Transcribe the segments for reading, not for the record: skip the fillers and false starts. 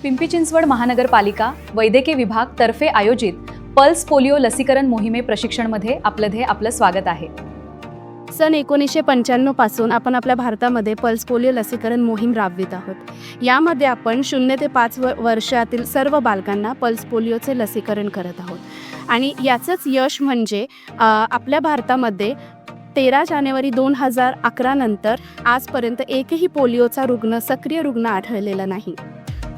पिंपरी चिंचवड महानगरपालिका वैद्यकीय विभाग तर्फे आयोजित पल्स पोलिओ लसीकरण मोहिमे प्रशिक्षणमध्ये आपलं स्वागत आहे। सन 1995 पासून आपण आपल्या भारतामध्ये पल्स पोलिओ लसीकरण मोहीम राबवित आहोत। यामध्ये आपण 0 ते 5 वर्षातील सर्व बालकांना पल्स पोलिओचे लसीकरण करत आहोत आणि याचंच यश म्हणजे आपल्या भारतामध्ये 13 जानेवारी 2011 नंतर आजपर्यंत एकही पोलिओचा सक्रिय रुग्ण आढळलेला नाही।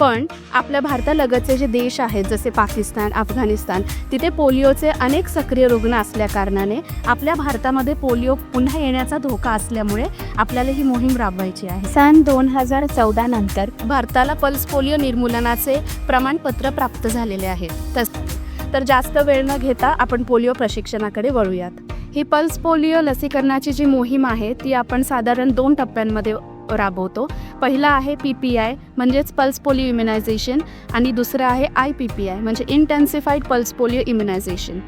पण आपल्या भारतालगतचे जे देश आहेत जसे पाकिस्तान, अफगाणिस्तान, तिथे पोलिओचे अनेक सक्रिय रुग्ण असल्या कारणाने आपल्या भारतामध्ये पोलिओ पुन्हा येण्याचा धोका असल्यामुळे आपल्याला ही मोहीम राबवायची आहे। सन 2014 नंतर भारताला पल्स पोलिओ निर्मूलनाचे प्रमाणपत्र प्राप्त झालेले आहे। तर जास्त वेळ न घेता आपण पोलिओ प्रशिक्षणाकडे वळूयात। ही पल्स पोलिओ लसीकरणाची जी मोहीम आहे ती आपण साधारण 2 टप्प्यांमध्ये राबवतो। पहिला आहे PPI म्हणजेच पल्स पोलिओ इम्युनायझेशन आणि दुसरं आहे IPPI म्हणजे इंटेन्सिफाईड पल्स पोलिओ इम्युनायझेशन।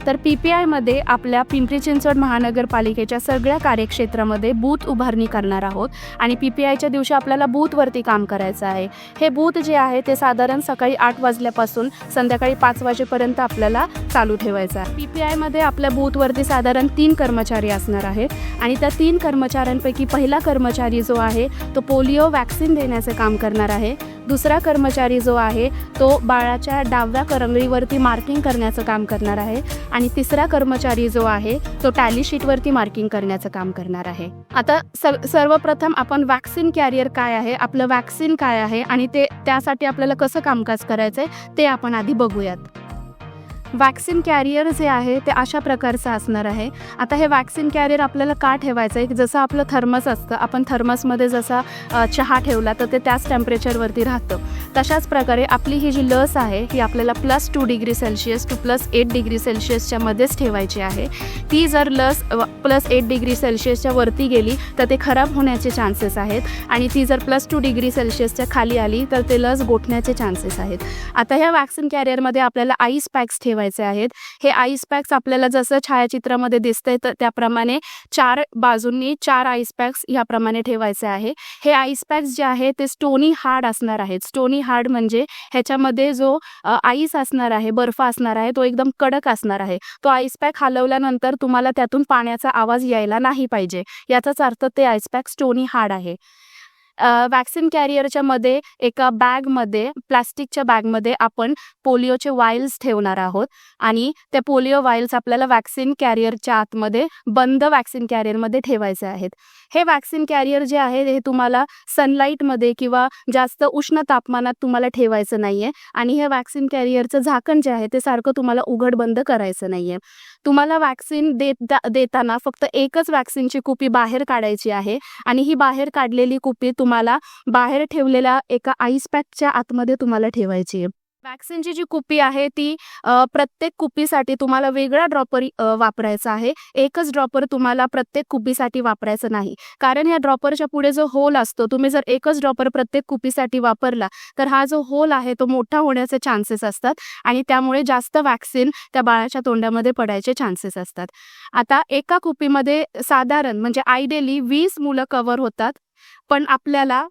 तर PPI मध्ये आपल्या पिंपरी चिंचवड महानगरपालिकेच्या सगळ्या कार्यक्षेत्रामध्ये बूथ उभारणी करणार आहोत आणि PPIच्या दिवशी आपल्याला बूथवरती काम करायचं आहे। हे बूथ जे आहे ते साधारण सकाळी 8 वाजल्यापासून संध्याकाळी 5 वाजेपर्यंत आपल्याला चालू ठेवायचं आहे। PPI मध्ये आपल्या बूथवरती साधारण 3 कर्मचारी असणार आहेत आणि त्या 3 कर्मचाऱ्यांपैकी पहिला कर्मचारी जो आहे तो पोलिओ वॅक्सिन देण्याचे काम करणार आहे। दुसरा कर्मचारी जो आहे तो बाळाच्या डाव्या करंगळीवरती मार्किंग करण्याचं काम करणार आहे आणि तिसरा कर्मचारी जो आहे तो टॅली शीटवरती मार्किंग करण्याचं काम करणार आहे। आता सर्वप्रथम आपण वॅक्सिन कॅरियर काय आहे, आपलं वॅक्सिन काय आहे आणि त्यासाठी आपल्याला कसं कामकाज करायचं आहे ते आपण आधी बघूयात। वॅक्सिन कॅरियर जे आहे ते अशा प्रकारचं असणार आहे। आता हे वॅक्सिन कॅरियर आपल्याला का ठेवायचं आहे, जसं आपलं थर्मस असतं, आपण थर्मसमध्ये जसा चहा ठेवला तर ते त्याच टेम्परेचरवरती राहतं, तशाच प्रकारे आपली ही जी लस आहे ही आपल्याला +2 डिग्री सेल्सिअस टू +8 डिग्री सेल्सिअसच्या मध्येच ठेवायची आहे। ती जर लस +8 डिग्री सेल्सिअसच्या वरती गेली तर ते खराब होण्याचे चान्सेस आहेत आणि ती जर +2 डिग्री सेल्सिअसच्या खाली आली तर ते लस गोठण्याचे चान्सेस आहेत। आता ह्या वॅक्सिन कॅरियरमध्ये आपल्याला आईस पॅक्स आहेत। हे आईस पॅक्स आपल्याला जसं छायाचित्रामध्ये दिसतंय तर त्याप्रमाणे 4 बाजूंनी 4 आईस पॅक्स याप्रमाणे ठेवायचे आहे। हे आईस पॅक्स जे आहे ते स्टोनी हार्ड असणार आहेत। स्टोनी हार्ड म्हणजे ह्याच्यामध्ये जो आईस असणार आहे, बर्फ असणार आहे तो एकदम कडक असणार आहे। तो आईस पॅक हलवल्यानंतर तुम्हाला त्यातून पाण्याचा आवाज यायला नाही पाहिजे, याचाच अर्थ ते आईस पॅक स्टोनी हार्ड आहे। वॅक्सिन कॅरियरच्या मध्ये एका बॅगमध्ये, प्लास्टिकच्या बॅगमध्ये आपण पोलिओचे वाईल्स ठेवणार आहोत आणि त्या पोलिओ वाईल्स आपल्याला वॅक्सिन कॅरियरच्या आतमध्ये बंद वॅक्सिन कॅरियरमध्ये ठेवायचे आहेत। हे वॅक्सिन कॅरियर जे आहे हे तुम्हाला सनलाईटमध्ये किंवा जास्त उष्ण तापमानात तुम्हाला ठेवायचं नाही आहे आणि हे वॅक्सिन कॅरियरचं झाकण जे आहे ते सारखं तुम्हाला उघड बंद करायचं नाही आहे। तुम्हाला वॅक्सिन देताना फक्त एकच वॅक्सिनची कुपी बाहेर काढायची आहे आणि ही बाहेर काढलेली कुपी तुम्हाला बाहेर ठेवलेल्या एका आईस पॅकच्या आतमध्ये तुम्हाला ठेवायची आहे। वॅक्सिनची जी कुपी आहे ती प्रत्येक कुपीसाठी तुम्हाला वेगळा ड्रॉपर वापरायचा आहे। एकच ड्रॉपर तुम्हाला प्रत्येक कुपीसाठी वापरायचं नाही, कारण या ड्रॉपरच्या पुढे जो होल असतो, तुम्ही जर एकच ड्रॉपर प्रत्येक कुपीसाठी वापरला तर हा जो होल आहे तो मोठा होण्याचे चान्सेस असतात आणि त्यामुळे जास्त वॅक्सिन त्या बाळाच्या तोंडामध्ये पडायचे चान्सेस असतात। आता एका कुपीमध्ये साधारण म्हणजे आयडियली 20 मुलं कव्हर होतात, पण आपल्याला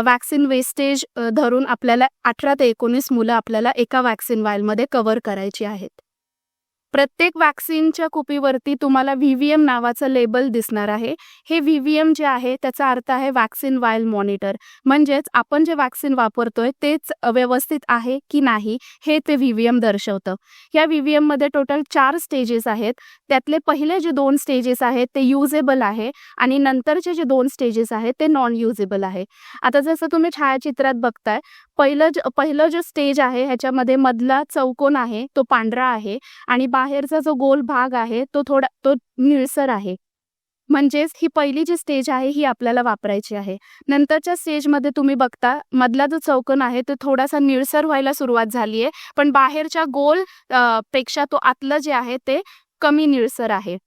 वॅक्सिन वेस्टेज धरून आपल्याला 18 ते 19 मुलं आपल्याला एका वॅक्सिन वायलमध्ये कव्हर करायची आहेत। प्रत्येक वॅक्सिनच्या कुपीवरती तुम्हाला VVM नावाचं लेबल दिसणार आहे। हे VVM जे आहे त्याचा अर्थ आहे वॅक्सिन वायल मॉनिटर, म्हणजेच आपण जे वॅक्सिन वापरतोय तेच व्यवस्थित आहे की नाही हे ते VVM दर्शवतं। या VVM मध्ये टोटल 4 स्टेजेस आहेत। त्यातले पहिले जे 2 स्टेजेस आहेत ते युजेबल आहे आणि नंतरचे जे 2 स्टेजेस आहेत ते नॉन युजेबल आहे। आता जसं तुम्ही छायाचित्रात बघताय, पहिलं जो स्टेज आहे ह्याच्यामध्ये मधला चौकोन आहे तो पांढरा आहे आणि बाहेरचा जो गोल भाग आहे तो निळसर आहे, म्हणजेच ही पहिली जी स्टेज आहे ही आपल्याला वापरायची आहे। नंतरच्या स्टेजमध्ये तुम्ही बघता मधला जो चौकोन आहे तो थोडासा निळसर व्हायला सुरुवात झाली आहे, पण बाहेरच्या गोल पेक्षा तो आतलं जे आहे ते कमी निळसर आहे।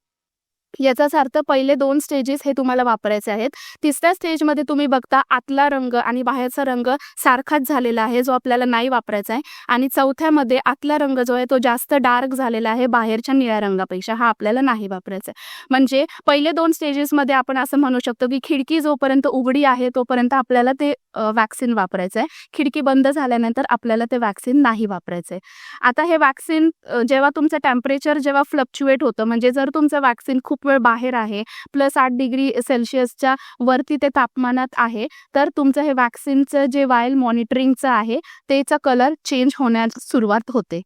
याचाच अर्थ पहिले 2 स्टेजेस हे तुम्हाला वापरायचे आहेत. तिसऱ्या स्टेजमध्ये तुम्ही बघता आतला रंग आणि बाहेरचा रंग सारखाच झालेला आहे, जो आपल्याला नाही वापरायचा आहे. आणि चौथ्यामध्ये आतला रंग जो आहे तो जास्त डार्क झालेला आहे बाहेरच्या निळ्या रंगापेक्षा, हा आपल्याला नाही वापरायचा आहे. म्हणजे पहिले 2 स्टेजेसमध्ये आपण असं म्हणू शकतो की खिडकी जोपर्यंत उघडी आहे तोपर्यंत आपल्याला ते वॅक्सिन वापरायचं आहे. खिडकी बंद झाल्यानंतर आपल्याला ते वॅक्सिन नाही वापरायचं आहे. आता हे वॅक्सिन जेव्हा तुमचं टेम्परेचर जेव्हा फ्लक्च्युएट होतं, म्हणजे जर तुमचं वॅक्सिन खूप वेळ बाहेर आहे, +8 डिग्री सेल्सिअसच्या वरती ते तापमानात आहे, तर तुमचं हे वॅक्सिनचं जे वायल मॉनिटरिंगचं आहे त्याचा कलर चेंज होण्यास सुरुवात होते.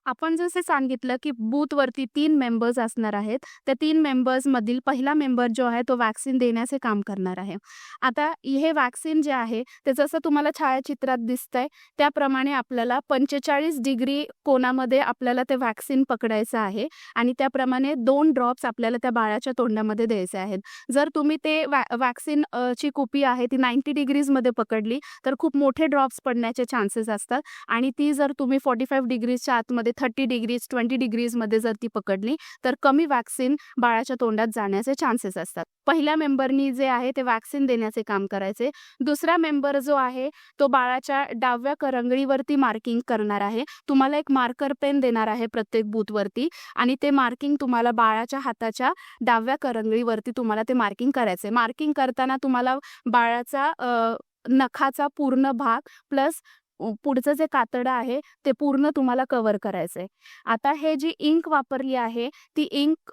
आपण जसे सांगितलं की बूथवरती 3 मेंबर्स असणार आहेत. त्या 3 मेंबर्समधील पहिला मेंबर जो आहे तो वॅक्सिन देण्याचे काम करणार आहे. आता हे वॅक्सिन जे आहे ते जसं तुम्हाला छायाचित्रात दिसतंय त्याप्रमाणे आपल्याला 45 डिग्री कोनामध्ये आपल्याला ते वॅक्सिन पकडायचं आहे आणि त्याप्रमाणे 2 ड्रॉप्स आपल्याला त्या बाळाच्या तोंडामध्ये द्यायचे आहेत. जर तुम्ही ते वॅक्सिन ची कुपी आहे ती 90 डिग्रीजमध्ये पकडली तर खूप मोठे ड्रॉप्स पडण्याचे चान्सेस असतात आणि ती जर तुम्ही 45 डिग्रीजच्या आतमध्ये 30 डिग्रीज 20 डिग्रीजमध्ये जर ती पकडली तर कमी वॅक्सिन बाळाच्या तोंडात जाण्याचे चान्सेस असतात. पहिल्या मेंबरनी जे आहे ते वॅक्सिन देण्याचे काम करायचे. दुसरा मेंबर जो आहे तो बाळाच्या डाव्या करंगळीवरती मार्किंग करणार आहे. तुम्हाला एक मार्कर पेन देणार आहे प्रत्येक बूथवरती आणि ते मार्किंग तुम्हाला बाळाच्या हाताच्या डाव्या करंगळीवरती तुम्हाला ते मार्किंग करायचे. मार्किंग करताना तुम्हाला बाळाचा नखाचा पूर्ण भाग प्लस पुढचं जे कातडं आहे ते पूर्ण तुम्हाला कव्हर करायचं आहे. आता हे जी इंक वापरली आहे ती इंक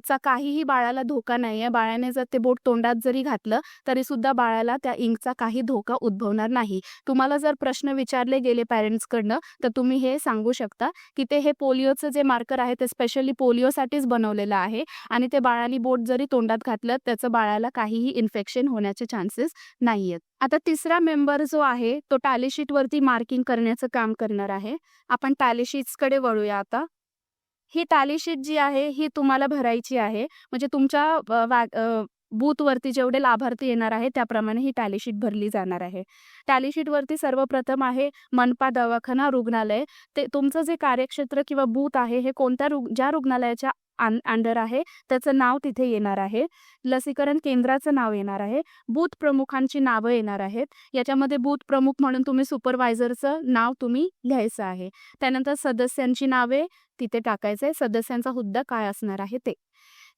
चा काहीही बाळाला धोका नाही आहे. बाळाने जर ते बोट तोंडात जरी घातलं तरीसुद्धा बाळाला त्या इंकचा काही धोका उद्भवणार नाही. तुम्हाला जर प्रश्न विचारले गेले पॅरेंट्सकडनं तर तुम्ही हे सांगू शकता की ते हे पोलिओचं जे मार्कर आहे ते स्पेशली पोलिओसाठीच बनवलेलं आहे आणि ते बाळाने बोट जरी तोंडात घातलं त्याचं बाळाला काहीही इन्फेक्शन होण्याचे चान्सेस नाही आहेत. आता तिसरा मेंबर जो आहे तो टॅली शीटवरती मार्किंग करण्याचं काम करणार आहे. आपण टॅली शीट्सकडे वळूया आता. ही टॅली शीट जी आहे ही तुम्हाला भरायची आहे. म्हणजे तुमच्या बूथवरती जेवढे लाभार्थी येणार आहे त्याप्रमाणे ही टॅली शीट भरली जाणार आहे. टॅली शीटवरती सर्वप्रथम आहे मनपा दवाखाना रुग्णालय. ते तुमचं जे कार्यक्षेत्र किंवा बूथ आहे हे कोणत्या ज्या रुग्णालयाच्या अंडर आहे त्याचं नाव तिथे येणार आहे. लसीकरण केंद्राचं नाव येणार आहे. बूथ प्रमुखांची नावं येणार आहेत. याच्यामध्ये बूथ प्रमुख म्हणून तुम्ही सुपरवायझरचं नाव तुम्ही लिहायचं आहे. त्यानंतर सदस्यांची नावे तिथे टाकायचं आहे. सदस्यांचा हुद्दा काय असणार आहे ते.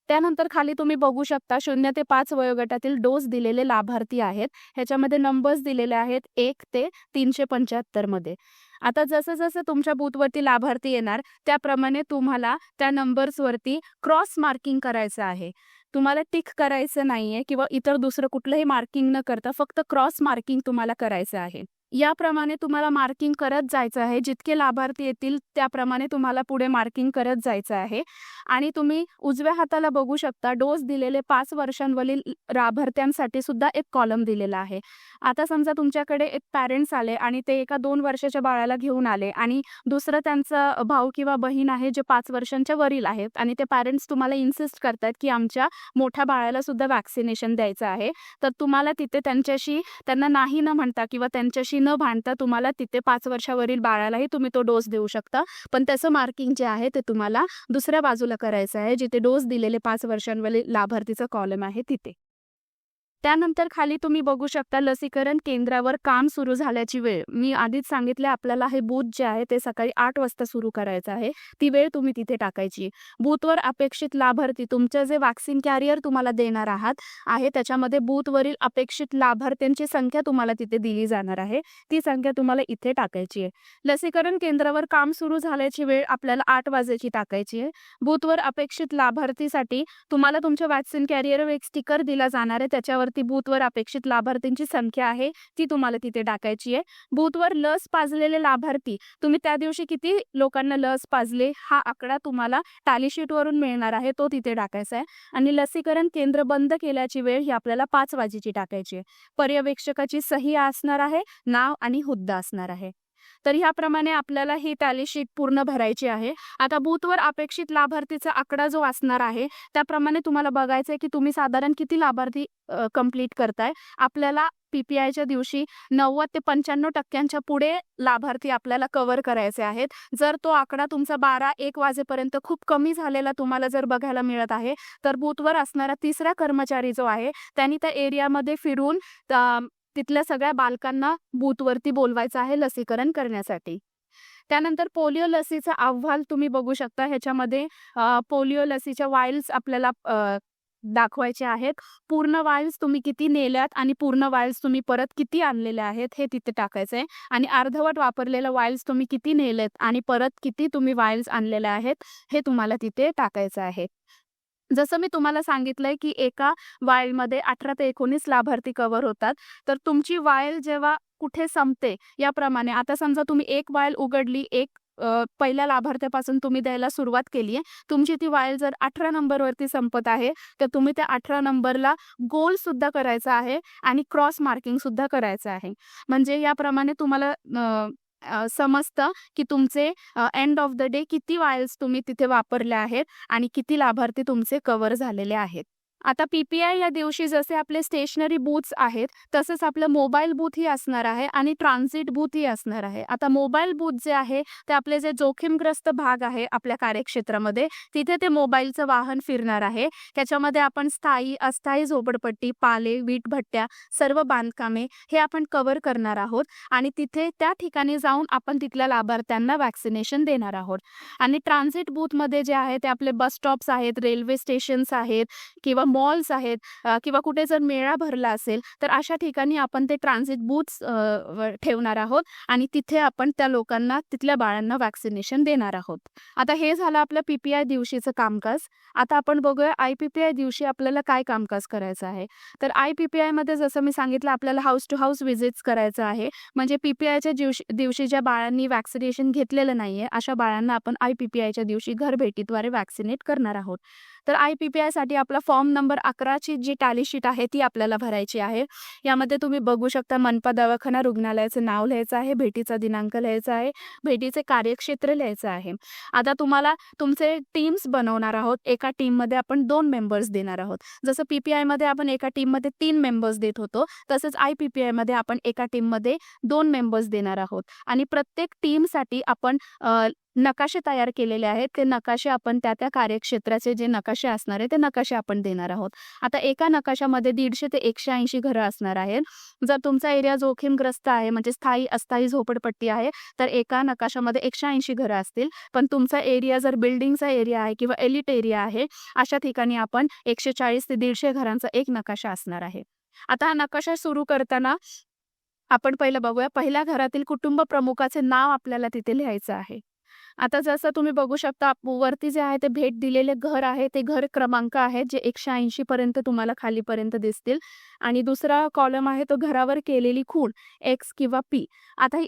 त्यानंतर खाली तुम्ही बघू शकता 0 ते 5 वयोगटातील डोस दिलेले लाभार्थी आहेत. ह्याच्यामध्ये नंबर्स दिलेले आहेत 1 ते 375 मध्ये. आता जसं जसं तुमच्या बूथवरती लाभार्थी येणार त्याप्रमाणे तुम्हाला त्या नंबर्सवरती क्रॉस मार्किंग करायचं आहे. तुम्हाला टिक करायचं नाहीये किंवा इतर दुसरं कुठलंही मार्किंग न करता फक्त क्रॉस मार्किंग तुम्हाला करायचं आहे. याप्रमाणे तुम्हाला मार्किंग करत जायचं आहे. जितके लाभार्थी येतील त्याप्रमाणे तुम्हाला पुढे मार्किंग करत जायचं आहे. आणि तुम्ही उजव्या हाताला बघू शकता डोस दिलेले 5 वर्षांवरील लाभार्थ्यांसाठी सुद्धा एक कॉलम दिलेला आहे. आता समजा तुमच्याकडे एक पॅरेंट्स आले आणि ते एका 2 वर्षाच्या बाळाला घेऊन आले आणि दुसरं त्यांचा भाऊ किंवा बहीण आहे जे 5 वर्षांच्या वरील आहेत आणि ते पॅरेंट्स तुम्हाला इन्सिस्ट करतात की आमच्या मोठ्या बाळाला सुद्धा वॅक्सिनेशन द्यायचं आहे. तर तुम्हाला तिथे त्यांना नाही न म्हणता किंवा त्यांच्याशी न भांडता तुम्हाला तिथे 5 वर्षावरील बाळालाही तुम्ही तो डोस देऊ शकता. पण त्याचं मार्किंग जे आहे ते तुम्हाला दुसऱ्या बाजूला करायचं आहे जिथे डोस दिलेले 5 वर्षांवरील लाभार्थीचा कॉलम आहे तिथे. त्यानंतर खाली तुम्ही बघू शकता लसीकरण केंद्रावर काम सुरू झाल्याची वेळ. मी आधीच सांगितले आपल्याला हे बूथ जे आहे ते सकाळी 8 वाजता सुरू करायचं आहे. ती वेळ तुम्ही तिथे टाकायची. बूथवर अपेक्षित लाभार्थी तुमचं जे वॅक्सिन कॅरियर तुम्हाला देणार आहात आहे त्याच्यामध्ये बूथवरील अपेक्षित लाभार्थ्यांची संख्या तुम्हाला तिथे दिली जाणार आहे. ती संख्या तुम्हाला इथे टाकायची आहे. लसीकरण केंद्रावर काम सुरू झाल्याची वेळ आपल्याला 8 वाजेची टाकायची आहे. बूथवर अपेक्षित लाभार्थीसाठी तुम्हाला तुमच्या वॅक्सिन कॅरियरवर एक स्टिकर दिला जाणार आहे. त्याच्यावर ती बूथवर अपेक्षित लाभार्थींची संख्या आहे ती तुम्हाला तिथे टाकायची आहे. बूथवर लस पाजलेले लाभार्थी तुम्ही त्या दिवशी किती लोकांना लस पाजले हा आकडा तुम्हाला टॅली शीटवरून मिळणार आहे तो तिथे टाकायचा आहे. आणि लसीकरण केंद्र बंद केल्याची वेळ ही आपल्याला 5 वाजेची टाकायची आहे. पर्यवेक्षकाची सही असणार आहे, नाव आणि हुद्दा असणार आहे. तर ह्याप्रमाणे आपल्याला ही टॅली शीट पूर्ण भरायची आहे. आता बूथवर अपेक्षित लाभार्थीचा आकडा जो असणार आहे त्याप्रमाणे तुम्हाला बघायचं आहे की तुम्ही साधारण किती लाभार्थी कंप्लीट करताय. आपल्याला PPIच्या दिवशी 90 ते 95% पुढे लाभार्थी आपल्याला कव्हर करायचे आहेत. जर तो आकडा तुमचा 12-1 वाजेपर्यंत खूप कमी झालेला तुम्हाला जर बघायला मिळत आहे, तर बूथवर असणारा तिसरा कर्मचारी जो आहे त्यांनी त्या एरियामध्ये फिरून तिथल्या सगळ्या बालकांना बूथवरती बोलवायचं आहे लसीकरण करण्यासाठी. त्यानंतर पोलिओ लसीचा अहवाल तुम्ही बघू शकता. ह्याच्यामध्ये पोलिओ लसीच्या वायल्स आपल्याला दाखवायचे आहेत. पूर्ण वायल्स तुम्ही किती नेल्यात आणि पूर्ण वायल्स तुम्ही परत किती आणलेले आहेत हे तिथे टाकायचं आहे. आणि अर्धवट वापरलेलं वायल्स तुम्ही किती नेलेत आणि परत किती तुम्ही वायल्स आणलेले आहेत हे तुम्हाला तिथे टाकायचं आहे. जसं मी तुम्हाला सांगितलंय की एका वायलमध्ये 18 ते 19 लाभार्थी कव्हर होतात. तर तुमची वायल जेव्हा कुठे संपते याप्रमाणे, आता समजा तुम्ही एक वायल उघडली, पहिल्या लाभार्थ्यापासून तुम्ही द्यायला सुरुवात केली आहे, तुमची ती वायल जर 18 नंबरवरती संपत आहे, तर तुम्ही त्या 18 नंबरला गोल सुद्धा करायचा आहे आणि क्रॉस मार्किंग सुद्धा करायचं आहे. म्हणजे याप्रमाणे तुम्हाला समजतं की तुमचे एंड ऑफ द डे किती वायल्स तुम्ही तिथे वापरले आहेत आणि किती लाभार्थी तुमचे कव्हर झालेले आहेत. आता PPI या दिवशी जसे आपले स्टेशनरी बूथ्स आहेत, तसंच आपलं मोबाईल बूथही असणार आहे आणि ट्रान्झिट बूथही असणार आहे. आता मोबाईल बूथ जे आहे ते आपले जे जोखीमग्रस्त भाग आहे आपल्या कार्यक्षेत्रामध्ये, तिथे ते मोबाईलचं वाहन फिरणार आहे. त्याच्यामध्ये आपण स्थायी, अस्थायी झोपडपट्टी, पाले, वीटभट्ट्या, सर्व बांधकामे हे आपण कव्हर करणार आहोत आणि तिथे त्या ठिकाणी जाऊन आपण तिथल्या लाभार्थ्यांना वॅक्सिनेशन देणार आहोत. आणि ट्रान्झिट बूथमध्ये जे आहे ते आपले बस स्टॉप्स आहेत, रेल्वे स्टेशन्स आहेत किंवा मॉल्स आहेत, किंवा कुठे जर मेळा भरला असेल तर अशा ठिकाणी आपण ते ट्रान्झिट बूथ्स ठेवणार आहोत आणि तिथे आपण त्या लोकांना, तिथल्या बाळांना वॅक्सिनेशन देणार आहोत. आता हे झालं आपलं PPI दिवशीचं कामकाज. आता आपण बघूया IPPI दिवशी आपल्याला काय कामकाज करायचं आहे. तर IPPI मध्ये जसं मी सांगितलं आपल्याला हाऊस टू हाऊस व्हिजिट्स करायचं आहे. म्हणजे PPIच्या दिवशी ज्या बाळांनी वॅक्सिनेशन घेतलेलं नाहीये अशा बाळांना आपण IPPIच्या दिवशी घरभेटीद्वारे वॅक्सिनेट करणार आहोत. तर IPPI साठी आपला फॉर्म नंबर 11ची जी टॅली शीट आहे ती आपल्याला भरायची आहे. यामध्ये तुम्ही बघू शकता मनपा दवाखाना रुग्णालयाचं नाव लिहायचं आहे, भेटीचा दिनांक लिहायचा आहे, भेटीचे कार्यक्षेत्र लिहायचं आहे. आता तुम्हाला तुमचे टीम्स बनवणार आहोत. एका टीममध्ये आपण 2 मेंबर्स देणार आहोत. जसं PPI मध्ये आपण एका टीममध्ये 3 मेंबर्स देत होतो, तसंच IPPI मध्ये आपण एका टीममध्ये 2 मेंबर्स देणार आहोत. आणि प्रत्येक टीमसाठी आपण नकाशे तयार केलेले आहेत. ते नकाशे आपण त्या कार्यक्षेत्राचे जे नकाशे असणार आहे ते नकाशे आपण देणार आहोत. आता एका नकाशामध्ये 150 ते 180 घरं असणार आहेत. जर तुमचा एरिया जोखीमग्रस्त आहे, म्हणजे स्थायी, अस्थायी झोपडपट्टी आहे, तर एका नकाशामध्ये 180 घरं असतील. पण तुमचा एरिया जर बिल्डिंगचा एरिया आहे किंवा एलिट एरिया आहे, अशा ठिकाणी आपण 140 ते 150 घरांचा एक नकाशा असणार आहे. आता हा नकाशा सुरू करताना आपण पहिलं बघूया, पहिल्या घरातील कुटुंब प्रमुखाचे नाव आपल्याला तिथे लिहायचं आहे. आता जसं तुम्ही बघू शकता वरती जे आहे ते भेट दिलेले घर आहे, ते घर क्रमांक आहेत जे 180 पर्यंत तुम्हाला खालीपर्यंत दिसतील. आणि दुसरा कॉलम आहे तो घरावर केलेली खूण X किंवा P. आता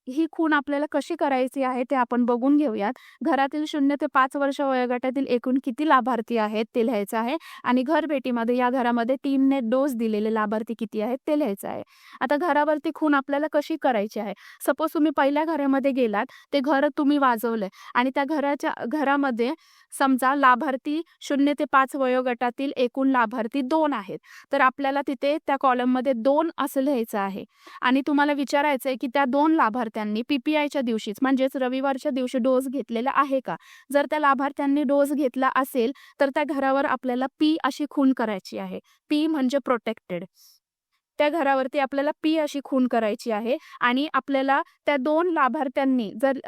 ही खूण आपल्याला कशी करायची आहे ते आपण बघून घेऊयात. घरातील 0 ते 5 वर्ष वयोगटातील एकूण किती लाभार्थी आहेत ते लिहायचं आहे आणि घरभेटीमध्ये या घरामध्ये टीमने डोस दिलेले लाभार्थी किती आहेत ते लिहायचं आहे. आता घरावरती खूण आपल्याला कशी करायची आहे. सपोज तुम्ही पहिल्या घरामध्ये गेलात, ते घर तुम्ही वाजवलंय आणि त्या घरामध्ये समजा लाभार्थी 0 ते 5 वयोगटातील एकूण लाभार्थी 2 आहेत. तर आपल्याला तिथे त्या कॉलममध्ये 2 असं लिहायचं आहे आणि तुम्हाला विचारायचं आहे की त्या 2 लाभार्थ्यांनी PPIच्या दिवशीच म्हणजेच रविवारच्या दिवशी डोस घेतलेला आहे का. जर त्या लाभार्थ्यांनी डोस घेतला असेल तर त्या घरावर आपल्याला P अशी खूण करायची आहे. P म्हणजे प्रोटेक्टेड. त्या घरावरती आपल्याला P अशी खूण करायची आहे आणि आपल्याला त्या 2 लाभार्थ्यांनी जर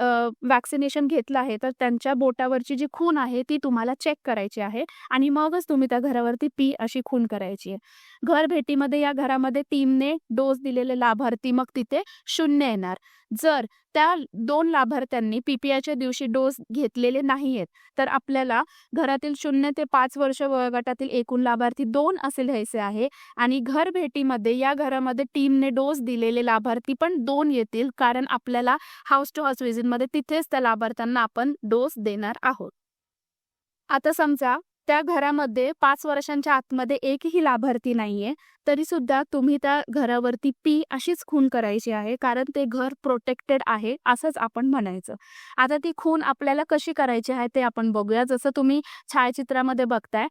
वॅक्सिनेशन घेतलं आहे तर त्यांच्या बोटावरची जी खूण आहे ती तुम्हाला चेक करायची आहे आणि मगच तुम्ही त्या घरावरती P अशी खूण करायची आहे. घरभेटीमध्ये या घरामध्ये टीमने डोस दिलेले लाभार्थी मग तिथे 0 येणार. जर त्या 2 लाभार्थ्यांनी PPIच्या दिवशी डोस घेतलेले नाहीयेत तर आपल्याला घरातील 0 ते 5 वर्ष वयोगटातील एकूण लाभार्थी 2 असे लिहायचे आहे आणि घरभेटीमध्ये या घरामध्ये टीमने डोस दिलेले लाभार्थी पण 2 येतील, कारण आपल्याला हाऊस टू हाऊस व्हिजिटमध्ये तिथेच त्या लाभार्थ्यांना आपण डोस देणार आहोत. आता समजा त्या घरामध्ये 5 वर्षांच्या आतमध्ये एकही लाभार्थी नाहीये, तरीसुद्धा तुम्ही त्या घरावरती पी अशीच खून करायची आहे, कारण ते घर प्रोटेक्टेड आहे असंच आपण म्हणायचं. आता ती खून आपल्याला कशी करायची आहे ते आपण बघूया. जसं तुम्ही छायाचित्रामध्ये बघताय,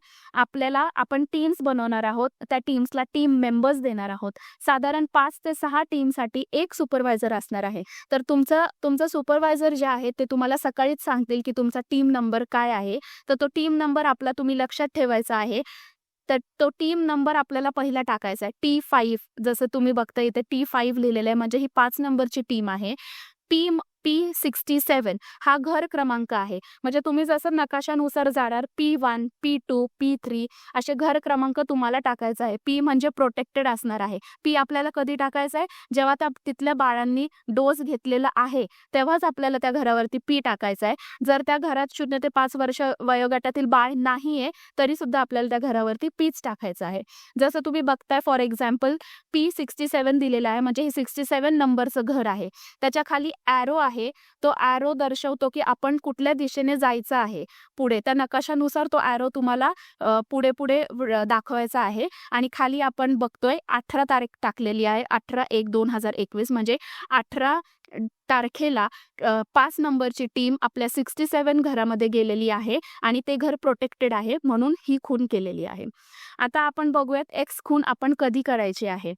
आपण टीम्स बनवणार आहोत. त्या टीम्सला टीम मेंबर्स देणार आहोत. साधारण 5 ते 6 टीमसाठी एक सुपरवायझर असणार आहे. तर तुमचा सुपरवायझर जे आहे ते तुम्हाला सकाळीच सांगतील की तुमचा टीम नंबर काय आहे. तर तो टीम नंबर आपला तुम्ही लक्षात ठेवायचा आहे. तर तो टीम नंबर आपल्याला पहिला टाकायचा आहे. T5 जसं तुम्ही बघता इथे T5 लिहिलेलं आहे, म्हणजे ही 5 नंबरची टीम आहे. P67 हा घर क्रमांक आहे. म्हणजे तुम्ही जसं नकाशानुसार जाणार P1, P2, P3 असे घर क्रमांक तुम्हाला टाकायचा आहे. P म्हणजे प्रोटेक्टेड असणार आहे. P आपल्याला कधी टाकायचं आहे, जेव्हा तिथल्या बाळांनी डोस घेतलेला आहे तेव्हाच आपल्याला त्या घरावरती P टाकायचं आहे. जर त्या घरात 0 ते 5 वर्ष वयोगटातील बाळ नाहीये तरी सुद्धा आपल्याला त्या घरावरती Pच टाकायचं आहे. जसं तुम्ही बघताय, फॉर एक्झाम्पल P67 दिलेला आहे, म्हणजे हे 67 नंबरचं घर आहे. त्याच्या खाली ॲरो आहे. तो ॲरो दर्शवतो की आपण कुठल्या दिशेने जायचं आहे पुढे. त्या नकाशानुसार तो ॲरो तुम्हाला पुढे दाखवायचा आहे. आणि खाली आपण बघतोय 18 तारीख टाकलेली आहे, 18/1/2021. म्हणजे 18 तारखेला 5 नंबरची टीम आपल्या 67 घरामध्ये गेलेली आहे आणि ते घर प्रोटेक्टेड आहे, म्हणून ही खून केलेली आहे. आता आपण बघूयात एक्स खून आपण कधी करायची आहे.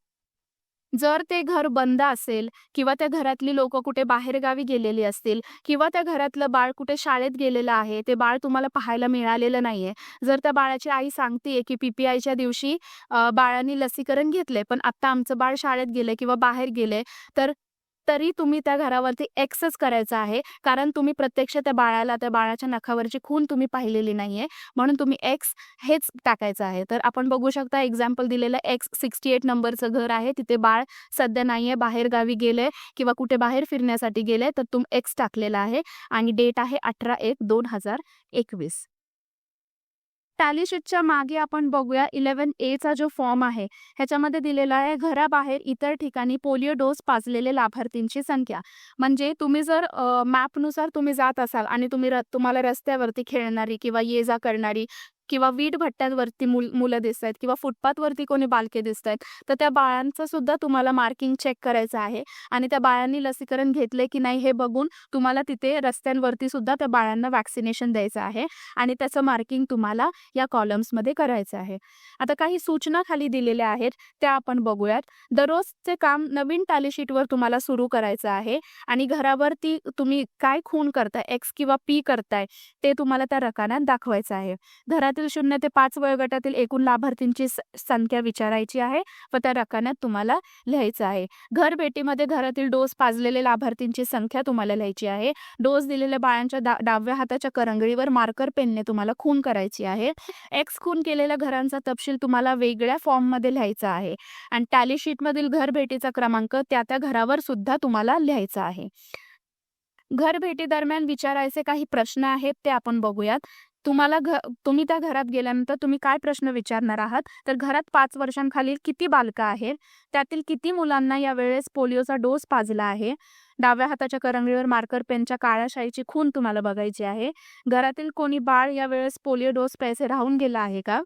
जर ते घर बंद असेल किंवा त्या घरातली लोक कुठे बाहेरगावी गेलेली असतील किंवा त्या घरातलं बाळ कुठे शाळेत गेलेलं आहे, ते बाळ तुम्हाला पाहायला मिळालेलं नाहीये. जर त्या बाळाची आई सांगतेय की PPIच्या दिवशी बाळांनी लसीकरण घेतले, पण आता आमचं बाळ शाळेत गेले किंवा बाहेर गेले, तरी तुम्ही त्या घरावरती एक्सच करायचा आहे, कारण तुम्ही प्रत्यक्ष त्या बाळाच्या नखावरची खून तुम्ही पाहिलेली नाहीये, म्हणून तुम्ही एक्स हेच टाकायचं आहे. तर आपण बघू शकता, एक्झाम्पल दिलेलं X68 नंबरचं घर आहे, तिथे बाळ सध्या नाहीये, बाहेर गावी गेले किंवा कुठे बाहेर फिरण्यासाठी गेले, तर तुम्ही एक्स टाकलेला आहे आणि डेट आहे 18/1/2021. टॅली शीटच्या मागे आपण बघूया 11A चा जो फॉर्म आहे, ह्याच्यामध्ये दिलेला आहे घराबाहेर इतर ठिकाणी पोलिओ डोस पाजलेले लाभार्थींची संख्या. म्हणजे तुम्ही जर मॅपनुसार तुम्ही जात असाल आणि तुम्हाला रस्त्यावरती खेळणारी किंवा ये जा करणारी किंवा वीट भट्ट्यांवरती मुलं दिसत आहेत किंवा फुटपाथवरती कोणी बालके दिसत आहेत, तर त्या बाळांचं सुद्धा तुम्हाला मार्किंग चेक करायचं आहे. आणि त्या बाळांनी लसीकरण घेतले की नाही हे बघून तुम्हाला तिथे रस्त्यांवरती सुद्धा त्या बाळांना वॅक्सिनेशन द्यायचं आहे आणि त्याचं मार्किंग तुम्हाला या कॉलम्समध्ये करायचं आहे. आता काही सूचना खाली दिलेल्या आहेत, त्या आपण बघूयात. दररोजचे काम नवीन टॅली शीटवर तुम्हाला सुरू करायचं आहे आणि घरावरती तुम्ही काय खून करताय, एक्स किंवा पी करताय, ते तुम्हाला त्या रकान्यात दाखवायचं आहे. घरातील 0 ते 5 वयोगटातील एकूण लाभार्थींची संख्या विचारायची आहे व त्या रकान्यात तुम्हाला लिहायचं आहे. घरभेटीमध्ये घरातील डोस पाजलेले लाभार्थींची संख्या तुम्हाला लिहायची आहे. डोस दिलेल्या बाळांच्या डाव्या हाताच्या करंगळीवर मार्कर पेनने तुम्हाला खून करायची आहे. एक्स खून केलेल्या घरांचा तपशील तुम्हाला वेगळ्या फॉर्ममध्ये लिहायचा आहे आणि टॅली शीटमधील घरभेटीचा क्रमांक त्या घरावर सुद्धा तुम्हाला लिहायचा आहे. घरभेटी दरम्यान विचारायचे काही प्रश्न आहेत, ते आपण बघूयात. तुम्ही त्या घरात गेल्यानंतर तुम्ही काय प्रश्न विचारणार आहात, तर घरात 5 वर्षांखालील किती बालकं आहेत, त्यातील किती मुलांना यावेळेस पोलिओचा डोस पाजला आहे. डाव्या हाताच्या करंगळीवर मार्कर पेनच्या काळ्या शाईची खून तुम्हाला बघायची आहे. घरातील कोणी बाळ यावेळेस पोलिओ डोस प्यायचे राहून गेला आहे का,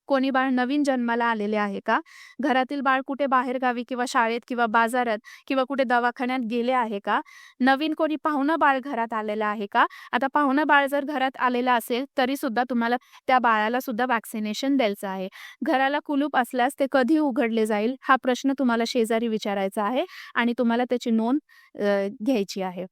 कोणी बाळ नवीन जन्माला आलेले आहे का, घरातील बाळ कुठे बाहेरगावी किंवा शाळेत किंवा बाजारात किंवा कुठे दवाखान्यात गेले आहे का, नवीन कोणी पाहुणं बाळ घरात आलेलं आहे का. आता पाहुणं बाळ जर घरात आलेलं असेल तरी सुद्धा तुम्हाला त्या बाळाला सुद्धा वॅक्सिनेशन द्यायचं आहे. घराला कुलूप असल्यास ते कधी उघडले जाईल, हा प्रश्न तुम्हाला शेजारी विचारायचा आहे आणि तुम्हाला त्याची नोंद घ्यायची आहे.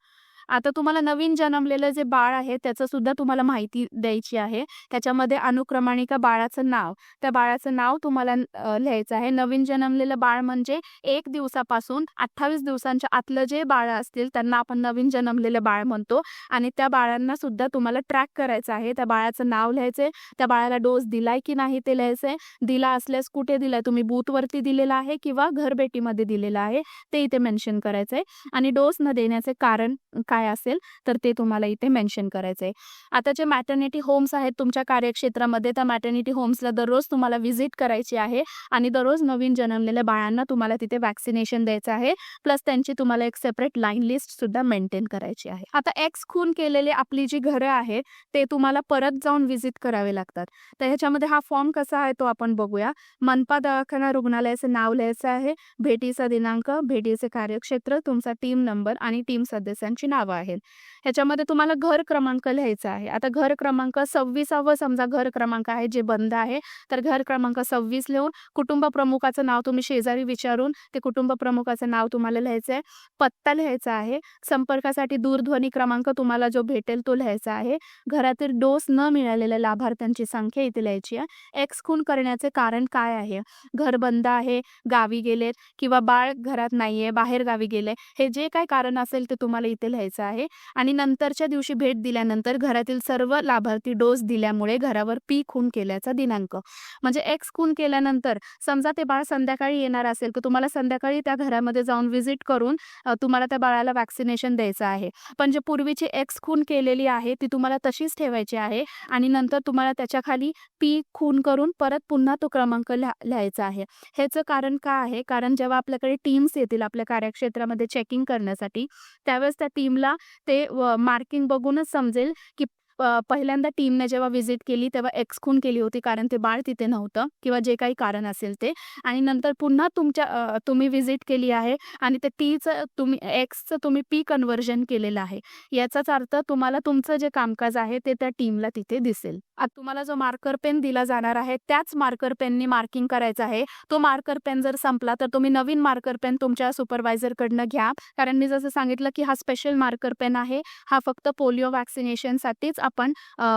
आता तुम्हाला नवीन जन्मलेलं जे बाळ आहे त्याचं सुद्धा तुम्हाला माहिती द्यायची आहे. त्याच्यामध्ये अनुक्रमाणिका बाळाचं नाव, त्या बाळाचं नाव तुम्हाला लिहायचं आहे. नवीन जन्मलेलं बाळ म्हणजे 1 दिवसापासून 28 दिवसांच्या आतलं जे बाळ असतील त्यांना आपण नवीन जन्मलेलं बाळ म्हणतो आणि त्या बाळांना सुद्धा तुम्हाला ट्रॅक करायचं आहे. त्या बाळाचं नाव लिहायचंय, त्या बाळाला डोस दिलाय की नाही ते लिहायचंय, दिला असल्यास कुठे दिलाय, तुम्ही बूथवरती दिलेला आहे किंवा घरभेटीमध्ये दिलेला आहे ते इथे मेन्शन करायचंय आणि डोस न देण्याचे कारण काय असेल तर ते तुम्हाला इथे मेन्शन करायचं आहे. आता जे मॅटर्निटी होम्स आहेत तुमच्या कार्यक्षेत्रामध्ये, त्या मॅटर्निटी होम्सला दररोज तुम्हाला व्हिजिट करायची आहे आणि दररोज नवीन जन्मलेल्या बाळांना तुम्हाला तिथे वॅक्सिनेशन द्यायचं आहे. प्लस त्यांची तुम्हाला एक सेपरेट लाईन लिस्टसुद्धा मेंटेन करायची आहे. आता एक्स खून केलेले आपली जी घरं आहेत ते तुम्हाला परत जाऊन व्हिजिट करावे लागतात. तर ह्याच्यामध्ये हा फॉर्म कसा आहे तो आपण बघूया. मनपा दवाखाना रुग्णालयाचं नाव लिहायचं आहे, भेटीचा दिनांक, भेटीचे कार्यक्षेत्र, तुमचा टीम नंबर आणि टीम सदस्यांची नावं आहेत. ह्याच्यामध्ये तुम्हाला घर क्रमांक लिहायचा आहे. आता घर क्रमांक 26वा समजा घर क्रमांक आहे जे बंद आहे, तर घर क्रमांक 26 लिहून कुटुंब प्रमुखाचं नाव तुम्ही शेजारी विचारून ते कुटुंब प्रमुखाचं नाव तुम्हाला लिहायचं आहे. पत्ता लिहायचा आहे. संपर्कासाठी दूरध्वनी क्रमांक तुम्हाला जो भेटेल तो लिहायचा आहे. घरातील डोस न मिळालेल्या लाभार्थ्यांची संख्या इथे लिहायची आहे. एक्स खून करण्याचे कारण काय आहे, घर बंद आहे, गावी गेलेत किंवा बाळ घरात नाहीये, बाहेर गावी गेले, हे जे काही कारण असेल ते तुम्हाला इथे लिहायचं आहे. आणि नंतरच्या दिवशी भेट दिल्यानंतर घरातील सर्व लाभार्थी डोस दिल्यामुळे घरावर पी खून केल्याचा दिनांक. म्हणजे एक्स खून केल्यानंतर समजा ते बाळ संध्याकाळी येणार असेल तर तुम्हाला संध्याकाळी त्या घरामध्ये जाऊन व्हिजिट करून तुम्हाला त्या बाळाला वॅक्सिनेशन द्यायचं आहे. पण जे पूर्वीची एक्स खून केलेली आहे ती तुम्हाला तशीच ठेवायची आहे आणि नंतर तुम्हाला त्याच्याखाली पी खून करून परत पुन्हा तो क्रमांक लिहायचा आहे. ह्याचं कारण काय आहे, कारण जेव्हा आपल्याकडे टीम्स येतील आपल्या कार्यक्षेत्रामध्ये चेकिंग करण्यासाठी त्यावेळेस त्या टीमला ते मार्किंग बघूनच समजेल की पहिल्यांदा टीमने जेव्हा व्हिजिट केली तेव्हा एक्स खून केली होती कारण ते बाळ तिथे नव्हतं किंवा जे काही कारण असेल ते, आणि नंतर पुन्हा तुम्ही व्हिजिट केली आहे आणि ते एक्सचं तुम्ही पी कन्व्हर्जन केलेलं आहे. याचाच अर्थ तुम्हाला तुमचं जे कामकाज आहे ते त्या टीमला तिथे दिसेल. आता तुम्हाला जो मार्कर पेन दिला जाणार आहे त्याच मार्कर पेननी मार्किंग करायचं आहे. तो मार्कर पेन जर संपला तर तुम्ही नवीन मार्कर पेन तुमच्या सुपरवायझरकडनं घ्या, कारण मी जसं सांगितलं की हा स्पेशल मार्कर पेन आहे, हा फक्त पोलिओ वॅक्सिनेशनसाठीच आपण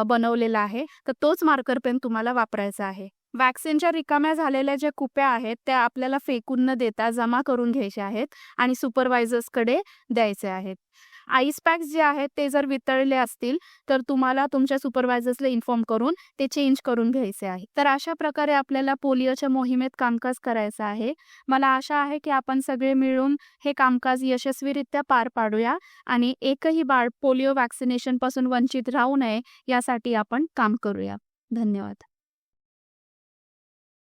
बनवलेला आहे. तर तोच मार्कर पेन तुम्हाला वापरायचा आहे. वॅक्सिनच्या रिकाम्या झालेल्या ज्या कुप्या आहेत त्या आपल्याला फेकून न देता जमा करून घ्यायच्या आहेत आणि सुपरवायझर्सकडे द्यायचे आहेत. आईस पॅक्स जे आहेत ते जर वितळले असतील तर तुम्हाला तुमच्या सुपरवायझर्सला इन्फॉर्म करून ते चेंज करून घ्यायचे आहे. तर अशा प्रकारे आपल्याला पोलिओच्या मोहिमेत कामकाज करायचं आहे. मला आशा आहे की आपण सगळे मिळून हे कामकाज यशस्वीरित्या पार पाडूया आणि एकही बाळ पोलिओ वॅक्सिनेशनपासून वंचित राहू नये यासाठी आपण काम करूया. धन्यवाद.